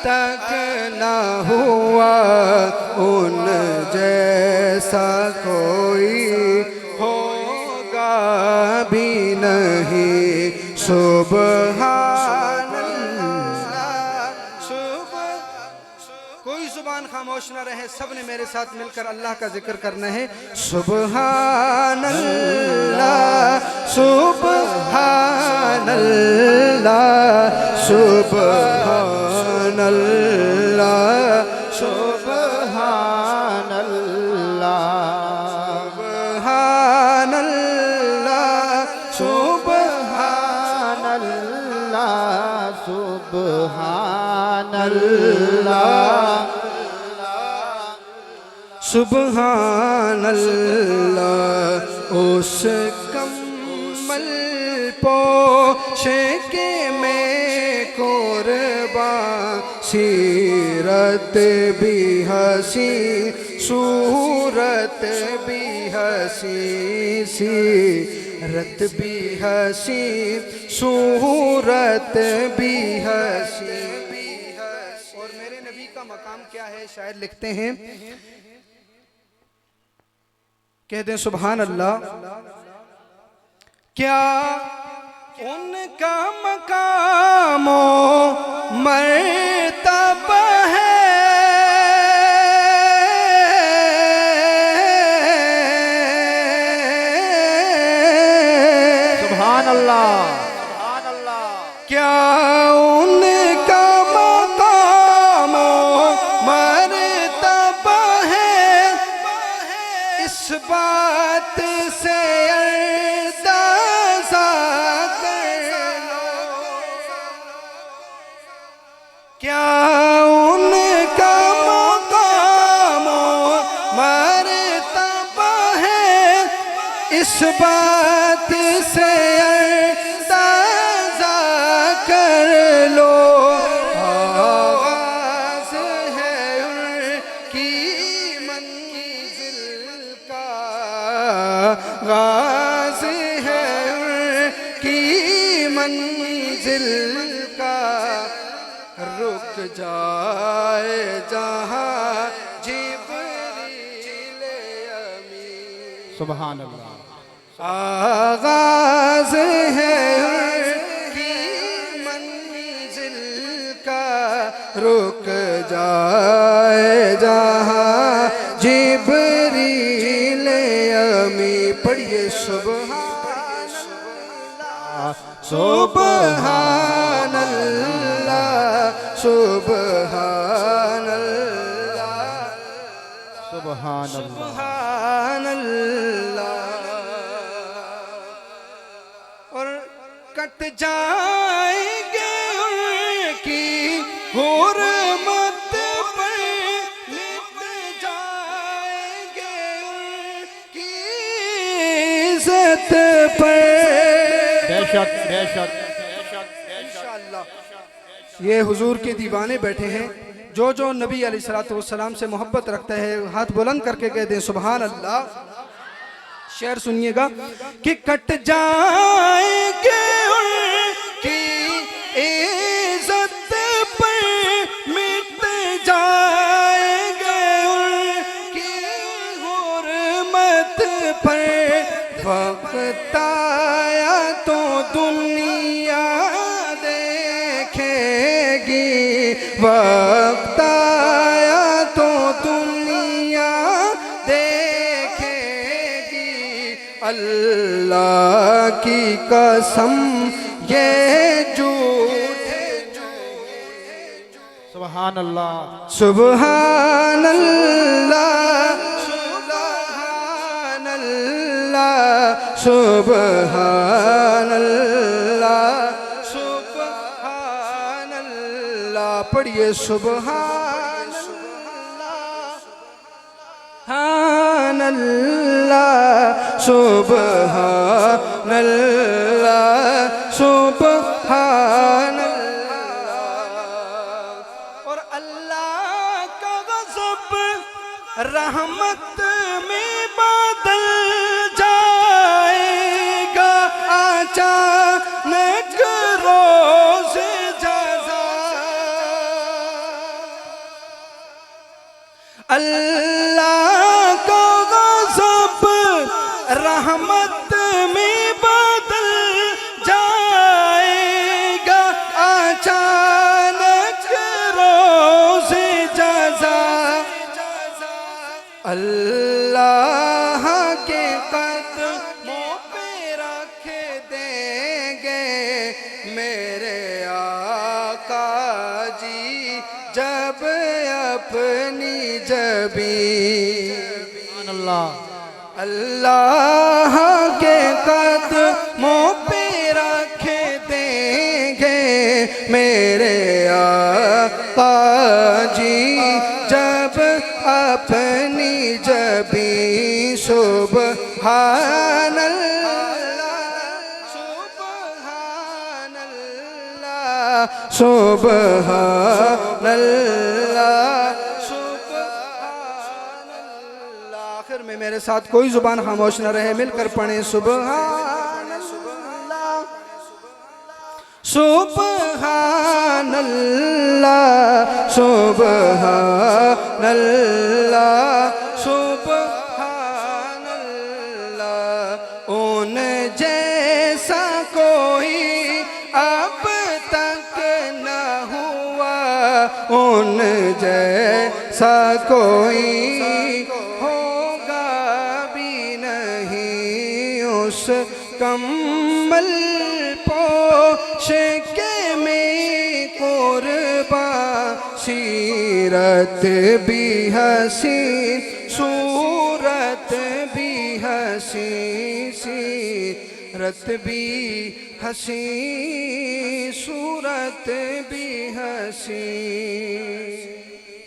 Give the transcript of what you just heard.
تک نہ ہوا ان جیسا کوئی ہوگا بھی نہیں سبحان اللہ کوئی زبان خاموش نہ رہے سب نے میرے ساتھ مل کر اللہ کا ذکر کرنا ہے سبحان اللہ سبحان اللہ سبحان اللہ سبحان اللہ سبحان اللہ سبحان اللہ سبحان اللہ سبحان اللہ اس کمل پوشے کے میں قربان سیرت بھی حسین صورت بھی حسین سیرت بھی حسین صورت بھی حسین اور میرے نبی کا مقام کیا ہے شاعر لکھتے ہیں کہہ دیں سبحان اللہ کیا ان کا مقام و مرتبہ ہے سبحان اللہ کیا ان کا مقام و مرتبہ ہے اس بات سے اندازہ کر لو کیا ان کا مقام و مرتبہ ہے اس بات سے اندازہ کر لو آغاز ہے ان کی منزل کا آغاز ہے ان کی منزل کا رک جائے جہاں جبریل امین سبحان اللہ آغاز ہے ان کی منزل کا رک جائے جہاں جبریل امی پڑھیے سبحان اللہ سبحان اللہ سبحان اللہ سبحان اللہ سبحان اللہ اور کٹ جائیں گے ان کی حرمت پر مٹ جائیں گے ان کی عزت پر بے شک انشاءاللہ یہ حضور کے دیوانے بیٹھے ہیں جو نبی علیہ السلام سے محبت رکھتا ہے ہاتھ بلند کر کے کہہ دیں سبحان اللہ شعر سنیے گا کہ کٹ جائیں گے ان کی عزت پر مٹ جائیں گے ان کی حرمت پر وقت آیا تو دنیا دیکھے گی وقت آیا تو دنیا دیکھے گی اللہ کی قسم یہ جھوٹ سبحان اللہ سبحان اللہ سبحان اللہ سبحان اللہ سبحان اللہ پڑھیے سبحان اللہ سبحان اللہ سبحان اللہ اور اللہ کا غضب رحمت میں بدل جائے گا اچانک روز جزا اللہ کا غضب رحمت میں بدل جائے گا اچانک روز جزا اللہ کے قدموں پہ رکھ دیں گے میرے آقا جی جب اپنی جبیں سبحان اللہ اللہ کے قدموں پہ رکھ دیں گے میرے آقا جی جب اپنی جبیں سبحان اللہ سبحان اللہ سبحان اللہ سبحان اللہ آخر میں میرے ساتھ کوئی زبان خاموش نہ رہے مل کر پڑھیں سبحان اللہ سبحان اللہ سبحان اللہ سبحان اللہ ان جیسا کوئی اب تک نہ ہوا ان جیسا کوئی ہوگا بھی نہیں اس کمل پوش کے میں قربان سیرت بھی حسین صورت بھی حسین سیرت بھی حسین صورت بھی حسین